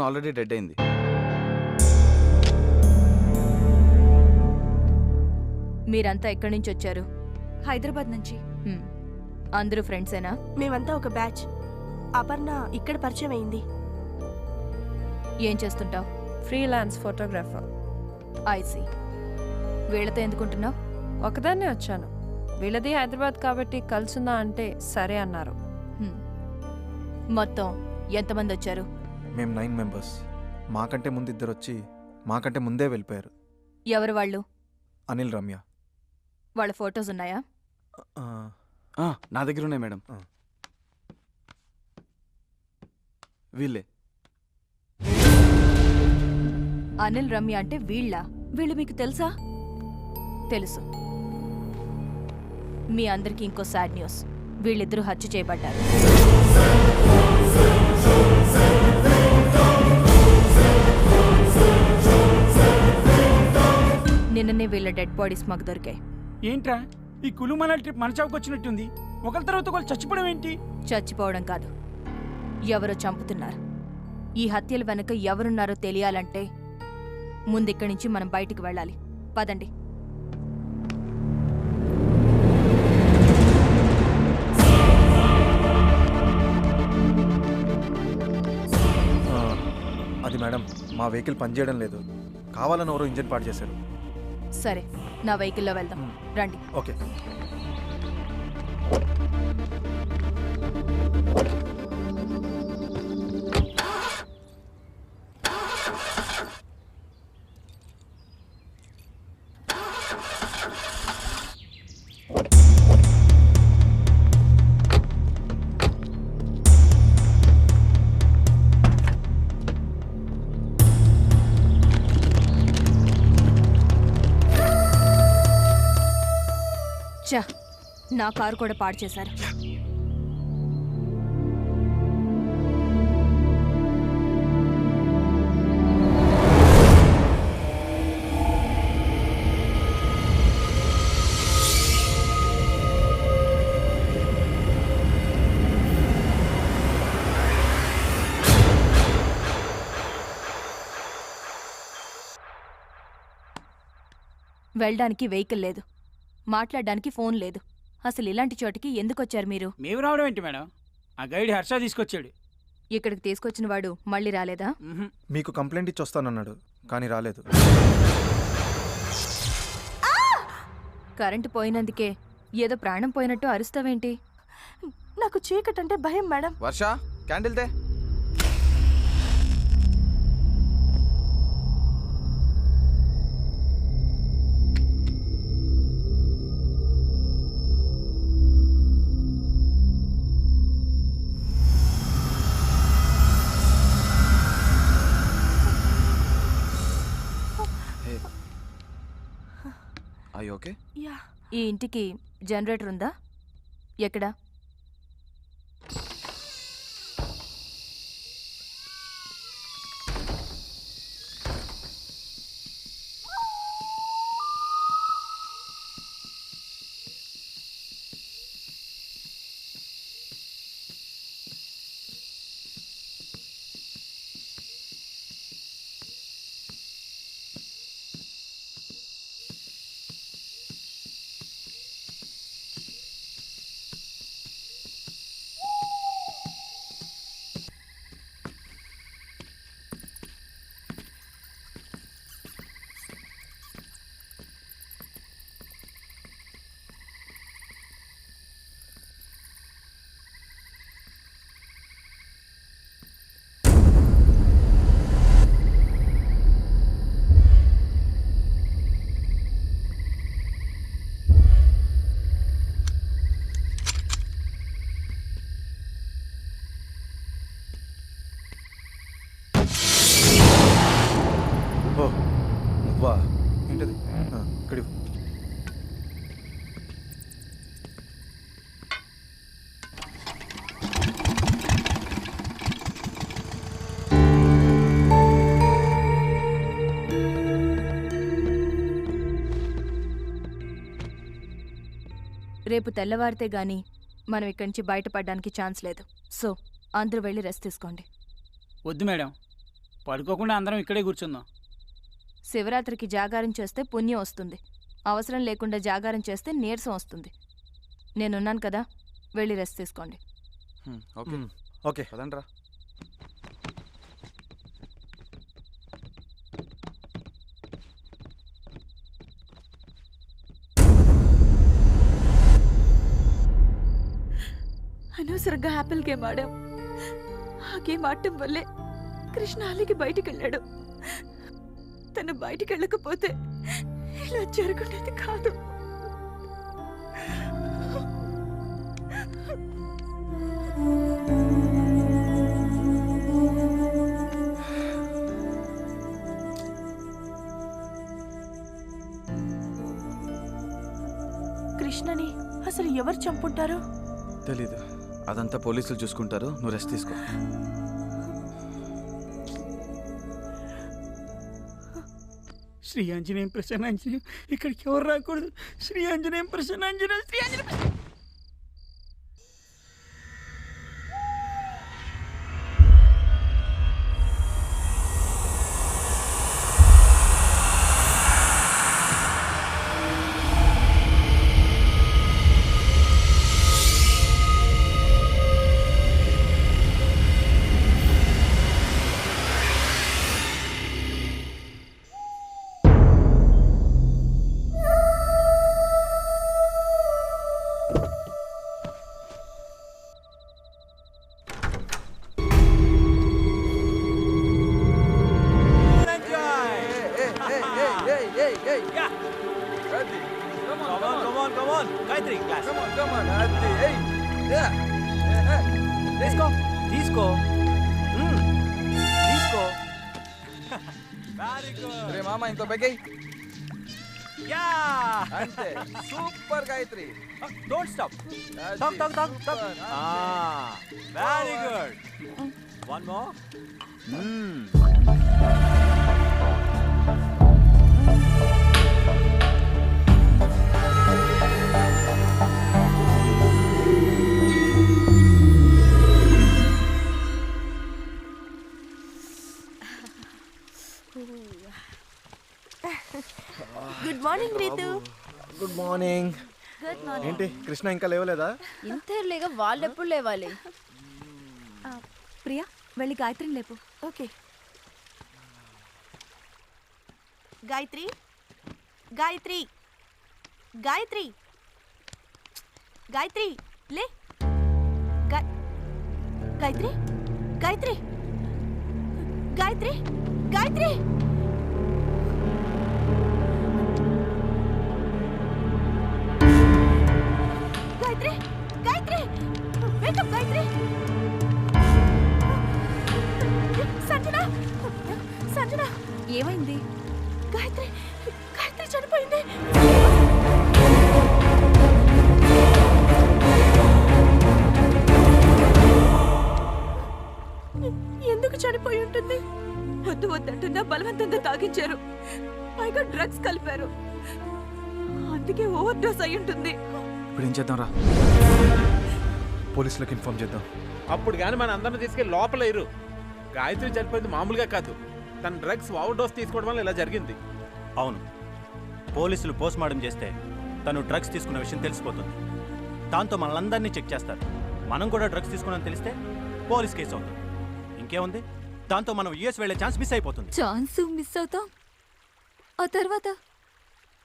Phone already dead అయింది. మీరంతా ఎక్కడి నుంచి వచ్చారు? హైదరాబాద్ నుంచి. అందరూ ఫ్రెండ్సేనా? మేమంతా ఒక బ్యాచ్. అపర్ణ ఇక్కడ పరిచయం అయింది. ఏం చేస్తుంటావు? Freelance photographer. ఐసీ. వీళ్ళతో ఎందుకుంటున్నావు? ఒకదాన్నే వచ్చాను. వీళ్ళది హైదరాబాద్ కాబట్టి కలుసుందా అంటే సరే అన్నారు. మొత్తం ఎంతమంది వచ్చారు? మేము 9 మెంబర్స్. మాకంటే ముందు ఇద్దరు వచ్చి మాకంటే ముందే వెళ్ళిపోయారు. ఎవరు వాళ్ళు? అనిల్, రమ్య. వాళ్ళ ఫొటోస్ ఉన్నాయా? నా దగ్గర ఉన్నాయి మేడం. వీళ్ళే. అనిల్, రమ్య అంటే వీళ్ళ? వీళ్ళు మీకు తెలుసా? తెలుసు. మీ అందరికీ ఇంకో సాడ్ న్యూస్. వీళ్ళిద్దరూ హత్య చేయబడ్డారు. నిన్ననే వీళ్ళ డెడ్ బాడీస్ మాకు దొరికాయి. ఏంట్రా ఈ కులుమల ట్రిప్ మన చావుకు వచ్చినట్టుంది. ఒకరి తర్వాత ఒకరు చచ్చిపోవడం ఏంటి? చచ్చిపోవడం కాదు, ఎవరో చంపుతున్నారు. ఈ హత్యల వెనుక ఎవరున్నారో తెలియాలంటే ముందిక్కడి నుంచి మనం బయటికి వెళ్ళాలి. పదండి. అది మేడం, మా వెహికల్ పనిచేయడం లేదు. కావాలని ఎవరో ఇంజిన్ పాడు చేశారు. సరే, నా వెహికల్లో వెళ్దాం. రండి. ఓకే. నా కారు కూడా పాడు చేశారు. వెళ్ళడానికి వెహికల్ లేదు, మాట్లాడడానికి ఫోన్ లేదు. అసలు ఇలాంటి చోటికి ఎందుకొచ్చారు మీరు? మేము రావడం ఏంటి మేడం? ఆ గైడ్ హర్ష తీసుకొచ్చాడు. ఇక్కడికి తీసుకొచ్చిన వాడు మళ్ళీ రాలేదా? మీకు కంప్లైంట్ ఇచ్చి వస్తానన్నాడు, కానీ రాలేదు. కరెంటు పోయినందుకే ఏదో ప్రాణం పోయినట్టు అరుస్తావేంటి? నాకు చీకటంటే భయం మేడం. వర్ష, క్యాండిల్ తే. ఓకే. ఈ ఇంటికి జనరేటర్ ఉందా? ఎక్కడా? ఏంటది? ఇక్కడ రేపు తెల్లవారితే గాని మనం ఇక్కడి నుంచి బయటపడడానికి ఛాన్స్ లేదు. సో అందరూ వెళ్ళి రెస్ట్ తీసుకోండి. వద్దు మేడం, పడుకోకుండా అందరం ఇక్కడే కూర్చుందాం. శివరాత్రికి జాగారం చేస్తే పుణ్యం వస్తుంది. అవసరం లేకుండా జాగారం చేస్తే నీరసం వస్తుంది. నేనున్నాను కదా, వెళ్ళి రెస్ట్ తీసుకోండి. ఓకే ఓకే పదండ్రా. అనవసరంగా యాపిల్ గేమ్ ఆడాం. ఆ గేమ్ ఆడటం వల్లే కృష్ణ అలిగి బయటికి వెళ్ళాడు. తను బయటికి వెళ్ళకపోతే ఇలా జరుగుండేది కాదు. కృష్ణని అసలు ఎవరు చంపుంటారు? తెలీదు, అదంతా పోలీసులు చూసుకుంటారు. నువ్వు రెస్ట్ తీసుకో. శ్రీ ఆంజనేయం ప్రసన్నాంజనేయం, ఇక్కడికి ఎవరు రాకూడదు. శ్రీ ఆంజనేయం ప్రసన్నాంజనేయం, శ్రీ ఆంజనేయం. తీసుకో. రే మామ, ఇంకో బెగ్గై. యా అంతే, super Gayatri. Don't stop. Talk. Very good. One more. Good morning Ritu. Good morning. ఏంటి కృష్ణ ఇంకా లేవలేదా? ఇంతేలేగా వాళ్ళెప్పుడు లేవాలి? ప్రియా, వెళ్ళి గాయత్రిని లేపు. ఓకే. గాయత్రి, గాయత్రి, గాయత్రి, గాయత్రి లే. గాయత్రి, గాయత్రి, గాయత్రి, గాయత్రి. గాయత్రి, గాయత్రి, వేకప్ గాయత్రి. సంజన, సంజన, ఏమైంది? గాయత్రి, గాయత్రి చనిపోయింది. ఎందుకు చనిపోయి ఉంటుంది? వద్దు వద్దంటున్నా బలవంతంగా తాగించారు. పైగా డ్రగ్స్ కలిపారు. అందుకే ఓవర్ డోస్ అయి ఉంటుంది. ఇప్పుడు ఏం చేద్దాం రా? పోలీసులకు ఇన్ఫార్మ్ చేద్దాం. అప్పుడు కానీ మన అందరిని తీసుకెళ్ళి లోపల ఇరు. గాయత్రి చనిపోయింది మామూలుగా కాదు, తన డ్రగ్స్ ఓవర్ డోస్ తీసుకోవడం వల్ల ఇలా జరిగింది. అవును, పోలీసులు పోస్ట్ మార్టం చేస్తే తను డ్రగ్స్ తీసుకున్న విషయం తెలిసిపోతుంది. దాంతో మనల్ని చెక్ చేస్తారు. మనం కూడా డ్రగ్స్ తీసుకున్నామని తెలిస్తే పోలీస్ కేసు అవుతుంది. ఇంకేముంది, దాంతో మనం యూఎస్ వెళ్ళే ఛాన్స్ మిస్ అయిపోతుంది. ఛాన్స్ మిస్ అవుతాం. ఆ తర్వాత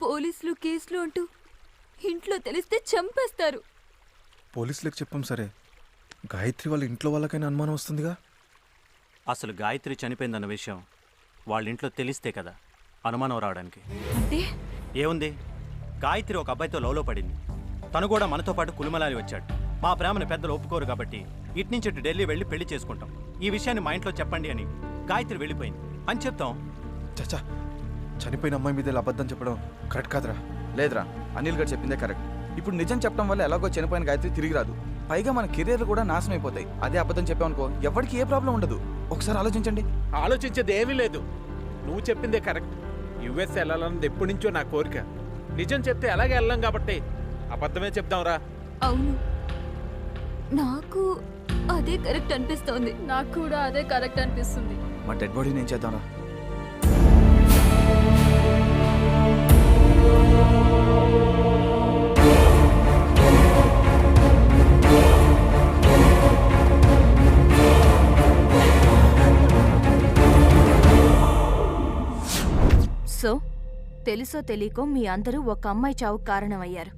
పోలీసులు కేసులు అంటూ ఇంట్లో తెలిస్తే చంపేస్తారు. పోలీసులకు చెప్పాం సరే, గాయత్రి వాళ్ళ ఇంట్లో వాళ్ళకైనా అనుమానం వస్తుందిగా. అసలు గాయత్రి చనిపోయిందన్న విషయం వాళ్ళ ఇంట్లో తెలిస్తే కదా అనుమానం రావడానికి. అంటే ఏముంది, గాయత్రి ఒక అబ్బాయితో లవ్లో పడింది. తను కూడా మనతో పాటు కులుమలాలి వచ్చాడు. మా ప్రేమను పెద్దలు ఒప్పుకోరు కాబట్టి ఇట్నుంచి ఇటు ఢిల్లీ వెళ్ళి పెళ్లి చేసుకుంటాం. ఈ విషయాన్ని మా ఇంట్లో చెప్పండి అని గాయత్రి వెళ్ళిపోయింది అని చెప్తాం. చచ్చా, చనిపోయిన అమ్మాయి మీద ఇలా అబద్ధం చెప్పడం కరెక్ట్ కాదురా. లేదురా, అనిల్ గారు చెప్పిందే కరెక్ట్. ఇప్పుడు నిజం చెప్పడం వల్ల ఎలాగో చనిపోయిన గాయత్రి తిరిగి రాదు. పైగా మన కెరీర్ కూడా నాశనం అయిపోతాయి. అదే అబద్ధం చెప్పామనుకో ఎవరికి ఏ ప్రాబ్లం ఉండదు. ఒకసారి ఆలోచించండి. ఆలోచించేది ఏమీ లేదు. నువ్వు చెప్పిందే కరెక్ట్. యుఎస్ వెళ్ళాలన్నది ఎప్పటి నుంచో నా కోరిక. నిజం చెప్తే అలాగే వెళ్ళాం కాబట్టి అబద్ధమే చెప్దాంరా. అవును, నాకు అదే కరెక్ట్ అనిపిస్తోంది. నాకు కూడా అదే కరెక్ట్ అనిపిస్తుంది. మా డెడ్ బాడీని ఏం చేద్దాంరా? సో తెలుసో తెలియకో మీ అందరూ ఒక అమ్మాయి చావుకు కారణమయ్యారు.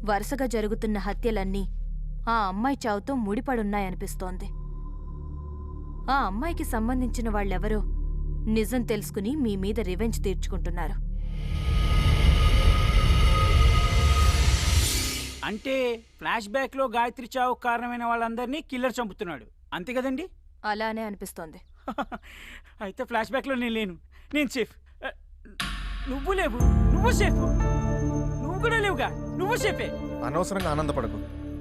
వరుసగా జరుగుతున్న హత్యలన్నీ ఆ అమ్మాయి చావుతో ముడిపడున్నాయనిపిస్తోంది. ఆ అమ్మాయికి సంబంధించిన వాళ్ళెవరో నిజం తెలుసుకుని మీ మీద రివెంజ్ తీర్చుకుంటున్నారు. అంటే ఫ్లాష్ బ్యాక్లో గాయత్రి చావు కారణమైన వాళ్ళందరినీ కిల్లర్ చంపుతున్నాడు, అంతే కదండి? అలానే అనిపిస్తోంది. అయితే ఫ్లాష్ బ్యాక్లో నేను లేను, నేను సేఫ్. నువ్వు లేవు, నువ్వు సేఫ్. నువ్వు కూడా లేవుగా, నువ్వు సేఫే. అనవసరంగా ఆనందపడకు.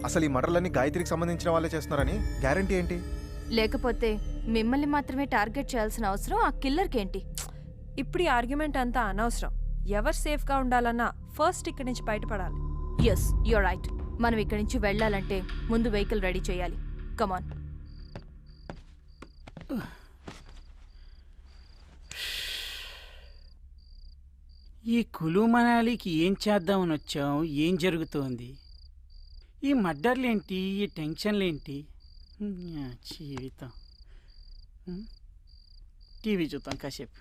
అసలు ఈ మర్డర్లన్నీ గాయత్రికి సంబంధించిన వాళ్ళే చేస్తున్నారని గ్యారంటీ ఏంటి? లేకపోతే మిమ్మల్ని మాత్రమే టార్గెట్ చేయాల్సిన అవసరం ఆ కిల్లర్కేంటి? ఇప్పుడు ఈ ఆర్గ్యుమెంట్ అంతా అనవసరం. ఎవరు సేఫ్గా ఉండాలన్నా ఫస్ట్ ఇక్కడి నుంచి బయటపడాలి. Yes, you're right. మనం ఇక్కడి నుంచి వెళ్ళాలంటే ముందు వెహికల్ రెడీ చేయాలి. కమాన్. ఈ కులు మనాలికి ఏం చేద్దామని వచ్చాం? ఏం జరుగుతోంది? ఈ మర్డర్లేంటి, ఈ టెన్షన్లేంటి? జీవితం. టీవీ చూద్దాం కాసేపు.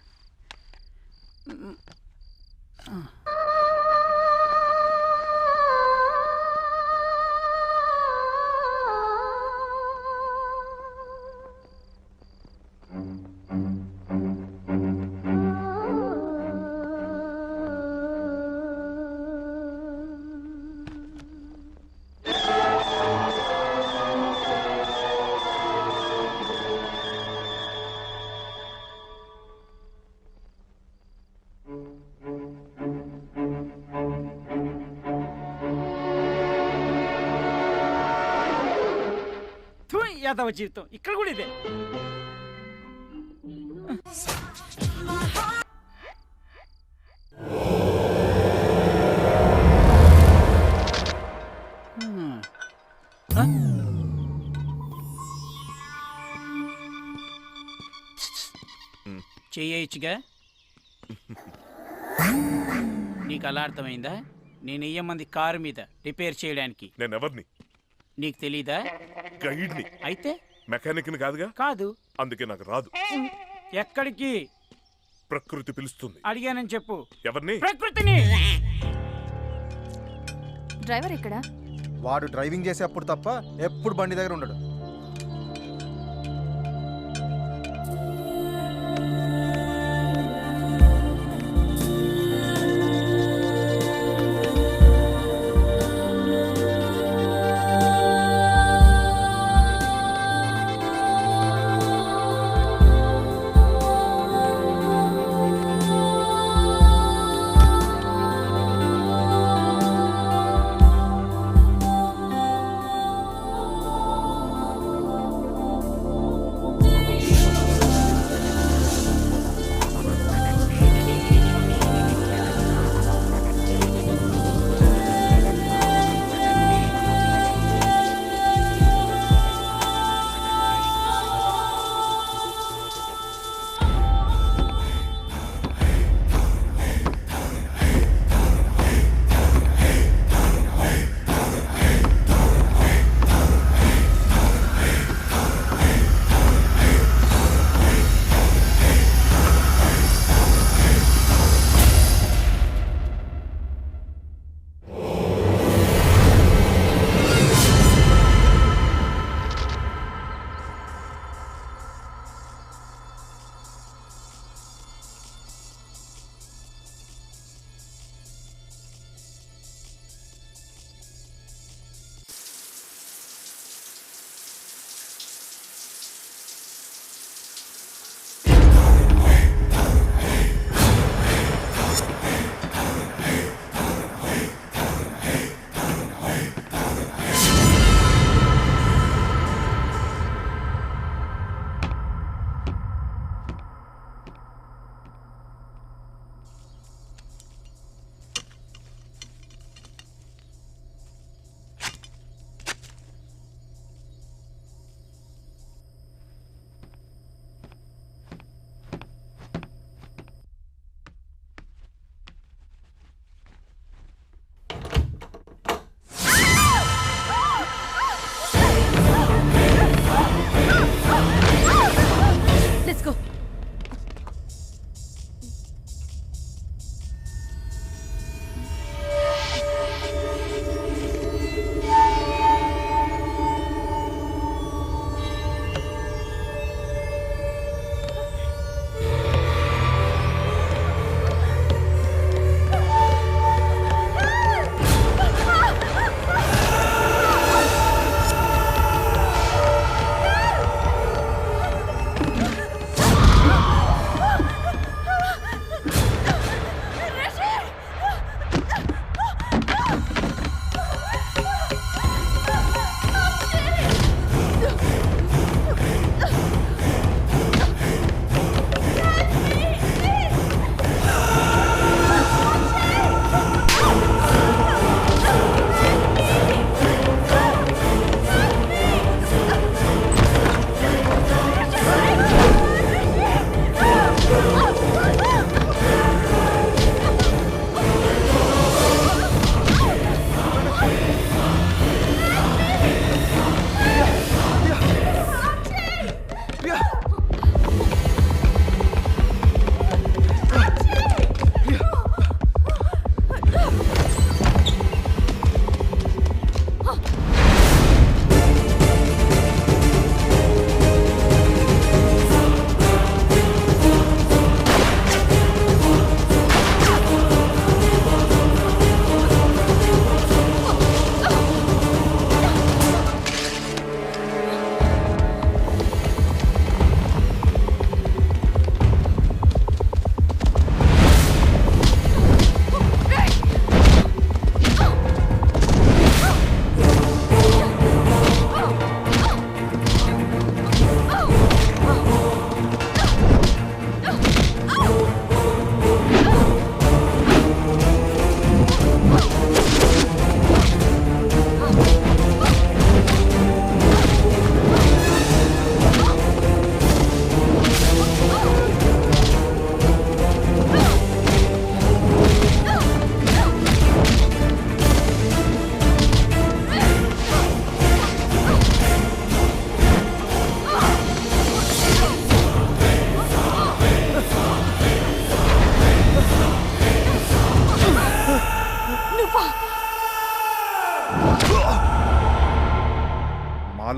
యాదవ జీవితం ఇక్కడ కూడా ఇదే. చేయొచ్చుగా. నీకు అలా అర్థమైందా? నేను వెయ్యమంది కారు మీద రిపేర్ చేయడానికి. నేనెవర్ని? నీకు తెలీదా? గైడ్ని. అయితే మెకానిక్ని కాదుగా. కాదు. అందుకే నాకు రాదు. ఎక్కడికి? ప్రకృతి పిలుస్తుంది. అడిగానని చెప్పు. ఎవరిని? ప్రకృతిని. డ్రైవర్ ఎక్కడా? వాడు డ్రైవింగ్ చేసే అప్పుడు తప్ప ఎప్పుడు బండి దగ్గర ఉండడు.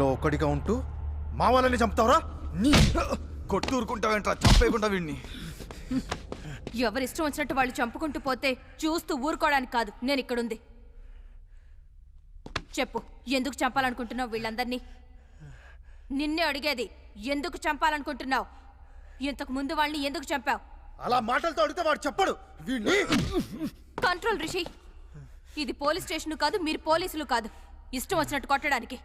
వాళ్ళలో ఒక్కడిగా ఉంటూ మా వాళ్ళని చంపుతావరా? కొట్టూరుకుంటావేంట్రా, చంపేయకుండా వీడిని. ఎవరిష్టం వచ్చినట్టు వాళ్ళు చంపుకుంటూ పోతే చూస్తూ ఊరుకోవడానికి కాదు నేను ఇక్కడుంది. చెప్పు, ఎందుకు చంపాలనుకుంటున్నావు వీళ్ళందరినీ? నిన్నే అడిగేది, ఎందుకు చంపాలనుకుంటున్నావు? ఇంతకు ముందు వాళ్ళని ఎందుకు చంపావు? అలా మాటలతో అడిగితే వాడు చెప్పడు. వీడిని కంట్రోల్ రిషి, ఇది పోలీస్ స్టేషన్ కాదు, మీరు పోలీసులు కాదు ఇష్టం వచ్చినట్టు కొట్టడానికి.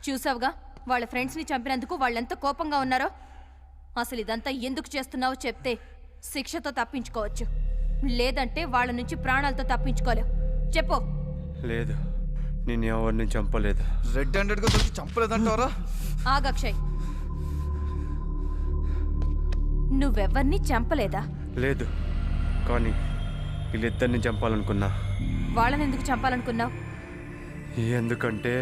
చూసావుగా వాళ్ళ ఫ్రెండ్స్ని చంపినందుకు వాళ్ళెంత కోపంగా ఉన్నారో. అసలు ఇదంతా ఎందుకు చేస్తున్నావో చెప్తే శిక్షతో తప్పించుకోవచ్చు, లేదంటే వాళ్ళ నుంచి ప్రాణాలతో తప్పించుకోలేవు. చెప్పు. లేదు, నేను ఎవరిని చంపలేదు. రెడ్ హ్యాండెడ్గా దొరికి చంపలేదంటావరా? ఆగక్షయ్, నువ్వెవ్వరినీ చంపలేదా? లేదు, కానీ వీళ్ళిద్దరిని చంపాలనుకున్నా. వాళ్ళని ఎందుకు చంపాలనుకున్నావు? ఎందుకంటే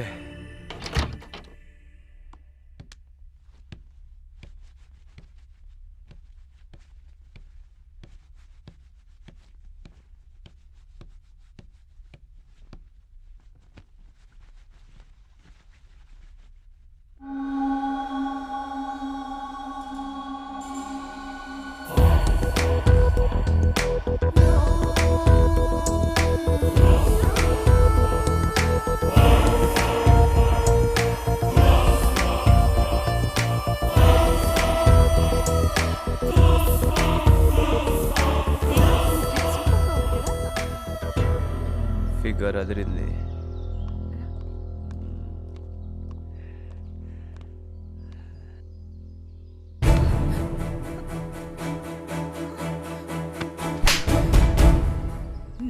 ఫిగర్ అదిరింది.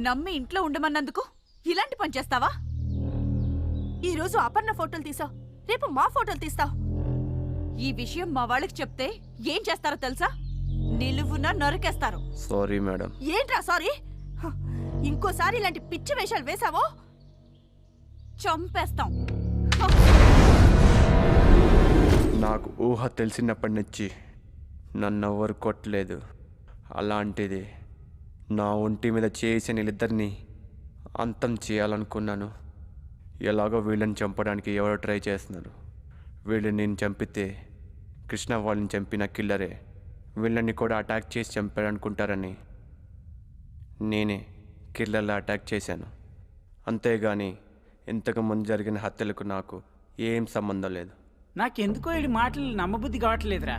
నమ్మి ఇంట్లో ఉండమన్నందుకు ఇలాంటి పని చేస్తావా? ఈరోజు అపర్ణ ఫోటోలు తీసావు, రేపు మా ఫోటోలు తీస్తావు. ఈ విషయం మా వాళ్ళకి చెప్తే ఏం చేస్తారో తెలుసా? నిలువున నరికేస్తారు. Sorry madam. ఏంట్రా సారీ? ఇంకోసారి ఇలాంటి పిచ్చి వేషాలు వేసావో చంపేస్తాం. నాకు ఊహ తెలిసినప్పటి నుంచి నన్నెవ్వరు కొట్టలేదు. అలాంటిది నా ఒంటి మీద చేసిన వీళ్ళిద్దరినీ అంతం చేయాలనుకున్నాను. ఎలాగో వీళ్ళని చంపడానికి ఎవరో ట్రై చేస్తున్నారు. వీళ్ళని నేను చంపితే కృష్ణ వాళ్ళని చంపిన కిల్లరే వీళ్ళని కూడా అటాక్ చేసి చంపాడనుకుంటారని నేనే కిల్లర్లా అటాక్ చేశాను. అంతేగాని ఇంతకుముందు జరిగిన హత్యలకు నాకు ఏం సంబంధం లేదు. నాకెందుకో ఈ మాటలు నమ్మబుద్ధి కావట్లేదురా.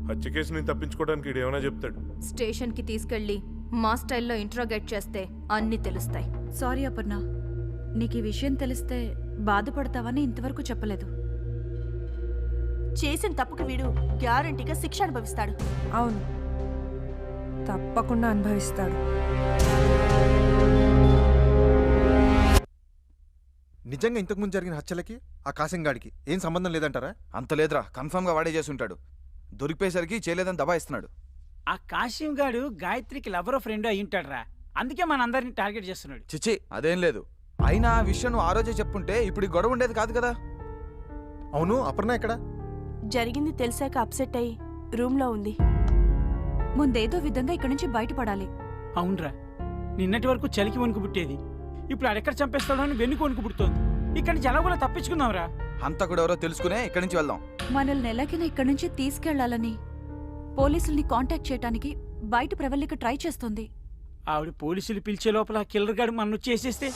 హత్య కేసుని తప్పించుకోవడానికి ఈడు ఏమైనా చెప్తాడు. స్టేషన్కి తీసుకెళ్ళి మా స్టైల్లో ఇంట్రోగేట్ చేస్తే అన్నీ తెలుస్తాయి. సారీ అపర్ణ, నీకు ఈ విషయం తెలిస్తే బాధపడతావని ఇంతవరకు చెప్పలేదు. చేసిన తప్పుకి వీడు గ్యారంటీగా శిక్ష అనుభవిస్తాడు. అవును, తప్పకుండా అనుభవిస్తాడు. నిజంగా ఇంతకుముందు జరిగిన హత్యలకి ఆ కాసింగాడికి ఏం సంబంధం లేదంటారా? అంత లేదురా, కన్ఫర్మ్గా వాడే చేసి ఉంటాడు. దొరికిపోయేసరికి చేయలేదని దబాయిస్తున్నాడు. ఆ కాశీం గాడు గాయత్రికి లవరో ఫ్రెండ్ అయి ఉంటాడురా, అందుకే మనందరినీ టార్గెట్ చేస్తున్నాడు. చిచి, అదేం లేదు. అయినా ఆ విషయం నువ్వు ఆ రోజే చెప్పుంటే ఇప్పుడు ఈ గొడవ ఉండేది కాదు కదా. అవును, అపర్ణ ఎక్కడ? జరిగింది తెలిసాక అప్సెట్ అయి రూమ్లో ఉంది. ముందేదో విధంగా ఇక్కడి నుంచి బయటపడాలి. అవునరా, నిన్నటి వరకు చలికి వణుకు పుట్టేది, ఇప్పుడు ఆడెక్కడ చంపేస్తాడో అని వెన్నుకు వణుకు పుడుతోంది. ఇక్కడి నుంచి ఎలా కూడా తప్పించుకుందాంరా. హంతకుడు ఎవరో తెలుసుకునే ఇక్కడి నుంచి వెళ్దాం. మనల్ని ఎలాగైనా ఇక్కడి నుంచి తీసుకెళ్లాలని పోలీసుల్ని కాంటాక్ట్ చేయడానికి బయట ప్రవల్లిక ట్రై చేస్తుంది. ఆవిడ పోలీసులు పిలిచే లోపల కిల్లర్ గాడు మనను చేసేస్తే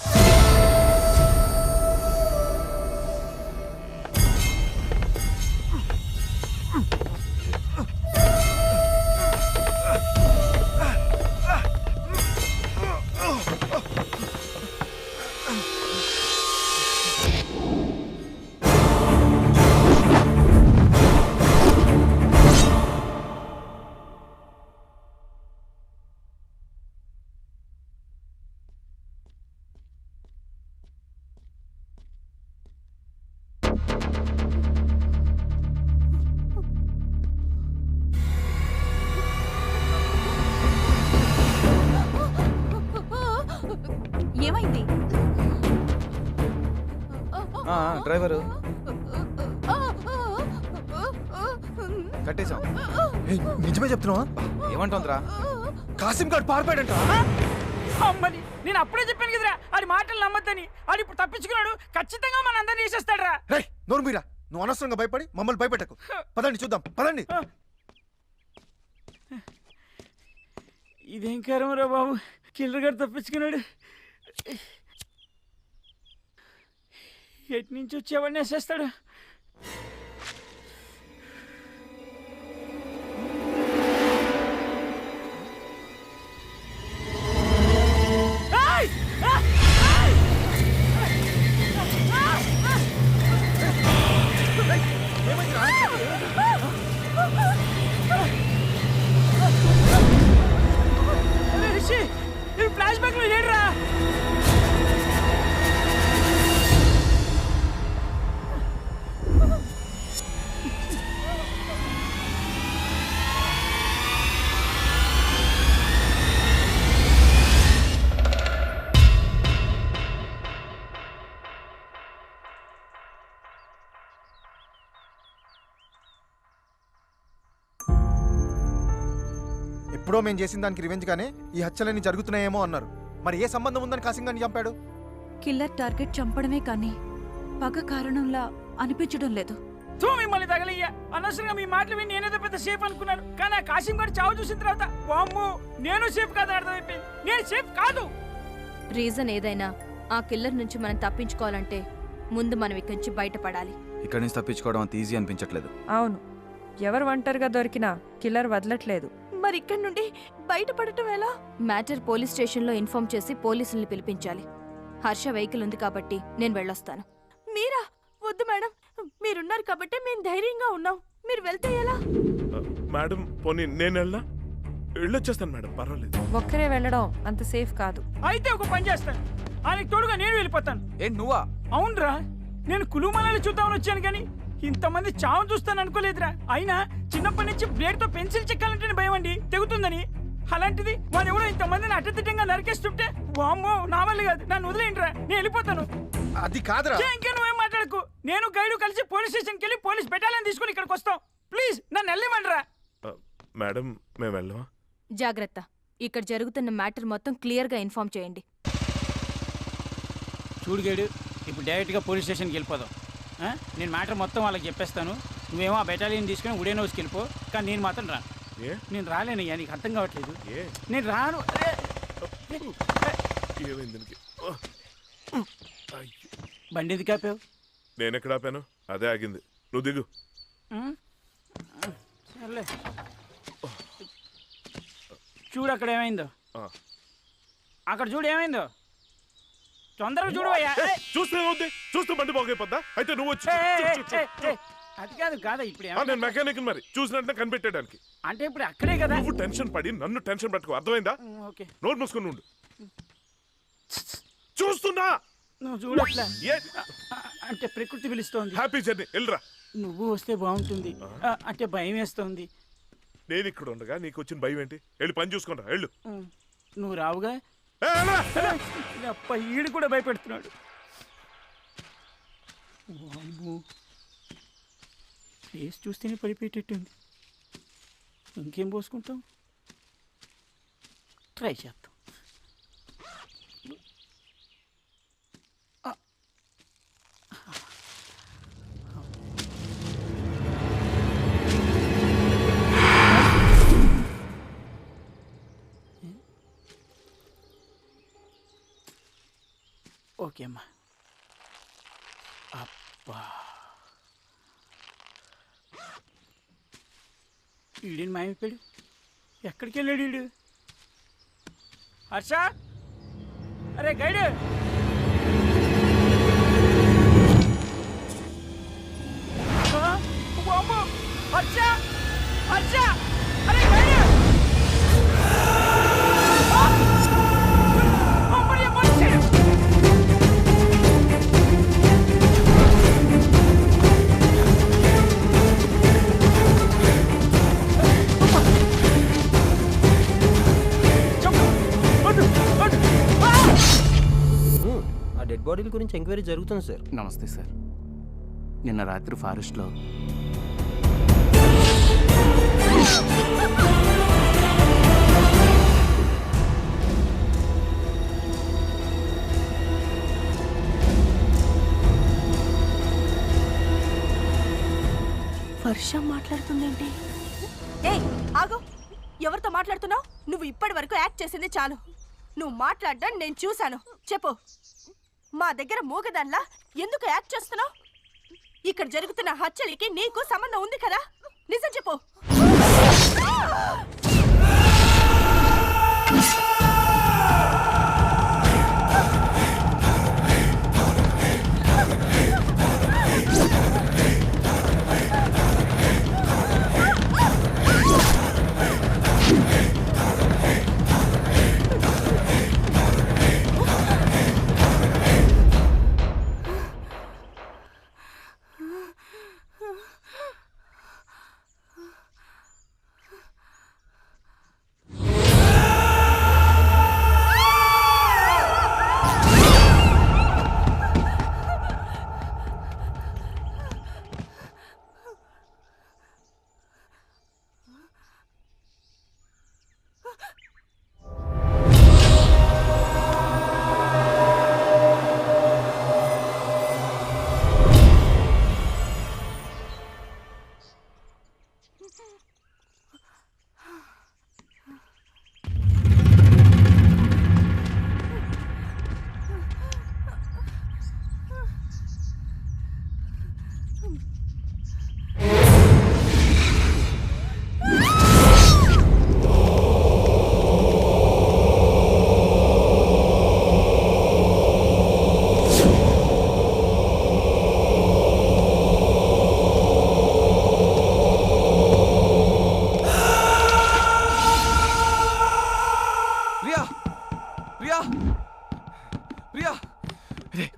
ఏమైంది? డ్రైవరు కట్టేశాం. నిజమే చెప్తున్నావా? ఏమంటుందిరా? కాసిం గాడు పారిపోయాడంట. అమ్మని నేను అప్పుడే చెప్పాను కదరా ఆడి మాటలు నమ్మద్దని. ఆడు ఇప్పుడు తప్పించుకున్నాడు, ఖచ్చితంగా మన అందరినీ చేసేస్తాడరా. రేయ్ నోరు మీరా, నువ్వు అనవసరంగా భయపడి మమ్మల్ని భయపెట్టకు. పదండి చూద్దాం, పదండి. ఇదేం కారమరా బాబు, కిల్లర్ గారు తప్పించుకున్నాడు. ఎటు నుంచి వచ్చేవాడిని వేసేస్తాడు. ఫ్లాష్ బ్యాక్ లో లేడురా. ఎప్పుడో మేము చేసిన దానికి రివెంజ్ గానే ఈ హత్యలన్నీ జరుగుతున్నాయేమో అన్నారు. మరి ఏ సంబంధం ఉందని కాసింగాన్ని చంపాడు? కిల్లర్ టార్గెట్ చంపడమే కానీ పగ కారణంలా అనిపించడం లేదు. మిమ్మల్ని తగలయ్యా, అనవసరంగా మీ మాటలు విని నేనేదో పెద్ద సేఫ్ అనుకున్నాను. కానీ ఆ కాశీం గారు చావు చూసిన తర్వాత వామ్మో నేను సేఫ్ కాదని అర్థమైపోయింది. నేను సేఫ్ కాదు. రీజన్ ఏదైనా ఆ కిల్లర్ నుంచి మనం తప్పించుకోవాలంటే ముందు మనం ఇక్కడి నుంచి బయటపడాలి. ఇక్కడి నుంచి తప్పించుకోవడం అంత ఈజీ అనిపించట్లేదు. అవును, ఎవరు ఒంటరిగా దొరికినా కిల్లర్ వదలట్లేదు. మరి ఇక్కడి నుండి బయటపడటం ఎలా? మ్యాటర్ పోలీస్ స్టేషన్లో ఇన్ఫార్మ్ చేసి పోలీసుల్ని పిలిపించాలి. హర్ష వెహికల్ ఉంది కాబట్టి నేను వెళ్ళొస్తాను. మీరా? వద్దు మేడం, మీరున్నారు కాబట్టి మేము ధైర్యంగా ఉన్నాం. మీరు వెళ్తే ఎలా? మేడం పోనీ నేను వెళ్ళొచ్చేస్తాను మేడం, పర్వాలేదు. ఒక్కరే వెళ్ళడం అంత సేఫ్ కాదు. అయితే ఒక పని చేస్తాను, ఆయనకి తోడుగా నేను వెళ్ళిపోతాను. ఏంటి నువ్వా? అవునరా, నేను కులుమనాలు చూద్దామని వచ్చాను కానీ ఇంతమంది చావు చూస్తాను అనుకోలేదురా. అయినా చిన్నప్పటి నుంచి బ్లేడ్ తో పెన్సిల్ చెక్కాలంటేనే భయం అండి, తెగుతుందని. అలాంటిది వాడు ఎవడో ఇంతమందిని అడ్డదిడ్డంగా నరికేస్తుంటే వామ్మో నా వల్ల కాదు, నన్ను వదిలేండిరా, నేను వెళ్ళిపోతాను. అది కాదురా. ఇంకా నువ్వేం మాట్లాడకు. నేను గైడు కలిసి పోలీస్ స్టేషన్కి వెళ్ళి పోలీస్ బెటాలియన్ తీసుకుని ఇక్కడికి వస్తాం. ప్లీజ్ నన్ను వెళ్ళివ్వండిరా. మేడం మేము వెళ్ళవా? జాగ్రత్త, ఇక్కడ జరుగుతున్న మ్యాటర్ మొత్తం క్లియర్గా ఇన్ఫార్మ్ చేయండి. చూడు గైడు, ఇప్పుడు డైరెక్ట్గా పోలీస్ స్టేషన్కి వెళ్ళిపోదాం. నేను మ్యాటర్ మొత్తం వాళ్ళకి చెప్పేస్తాను. నువ్వేమో ఆ బెటాలియన్ తీసుకుని ఉడేన్ హౌస్కి వెళ్ళిపో. కానీ నేను మాత్రం రాను. నేను రాలేనయ్యా, నీకు అర్థం కావట్లేదు. నేను రాను. బండి ఎందుకు ఆపావు? నేను ఎక్కడ ఆపాను? అదే ఆగింది. నువ్వు దిగు. సర్లే, చూడు అక్కడ ఏమైందో. అక్కడ చూడు ఏమైందో, తొందరగా చూడవయ్యా. చూస్తూ బండి బాగైపోద్దా? అయితే నువ్వు వచ్చి. అది కాదు కాదా ఇప్పుడు నేను మెకానిక్ మరి చూసినట్టు కనిపెట్టడానికి. అంటే ఇప్పుడు అక్కడే కదా. నువ్వు టెన్షన్ పడి నన్ను టెన్షన్ పెట్టుకో, అర్థమైందా? ఓకే, నోరు మూసుకుని ఉండు. చూస్తున్నా. నువ్వు చూడట్లా అంటే ప్రకృతి పిలుస్తోంది. హ్యాపీ జర్నీ, వెళ్ళరా. నువ్వు వస్తే బాగుంటుంది అంటే భయం వేస్తోంది. నేను ఇక్కడ ఉండగా నీకు వచ్చిన భయం ఏంటి? వెళ్ళి పని చూసుకుంటా, వెళ్ళు. నువ్వు రావుగా. ఈడు కూడా భయపెడుతున్నాడు. ఫేస్ చూస్తేనే పడిపోయేటట్టుంది. ఇంకేం పోసుకుంటాం, ట్రై చేద్దాం. ఓకే అమ్మా. అబ్బా, ఈడేని మాయమైపోయాడు. ఎక్కడికి వెళ్ళాడు ఈడు? హర్ష, అరే గైడ్, హర్ష హర్ష, అరే గైడ్. డెడ్ బాడీల గురించి ఎంక్వైరీ జరుగుతుంది సార్. నమస్తే సార్. నిన్న రాత్రి ఫారెస్ట్లో వర్ష మాట్లాడుతుందేంటి? ఏయ్ ఆగు, ఎవరితో మాట్లాడుతున్నావు? నువ్వు ఇప్పటి వరకు యాక్ట్ చేసింది చాలు. నువ్వు మాట్లాడడం నేను చూశాను. చెప్పు, మా దగ్గర మూగదాన్లా ఎందుకు యాక్ట్ చేస్తున్నావు? ఇక్కడ జరుగుతున్న హత్యలకి నీకు సంబంధం ఉంది కదా? నిజం చెప్పు.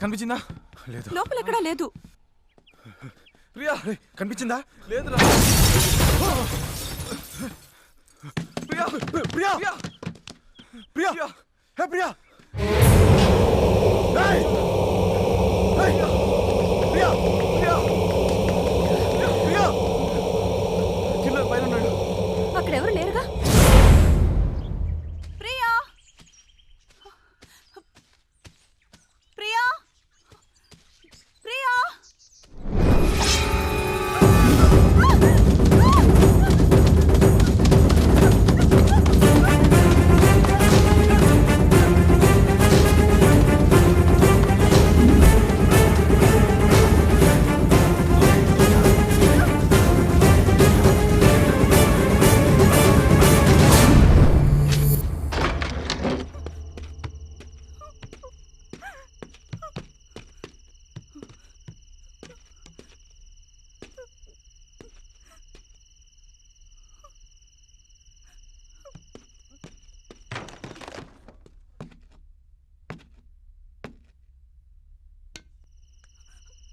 కనిపించిందా? లేదు. లోపల ఎక్కడా లేదు. ప్రియా కనిపించిందా? లేదురా. ప్రియా ప్రియా ప్రియా ప్రియా ప్రియా హే ప్రియా ప్రియా ప్రియా ప్రియా కిల్లర్ పైన ఉన్నాడు. అక్కడ ఎవరు లేరు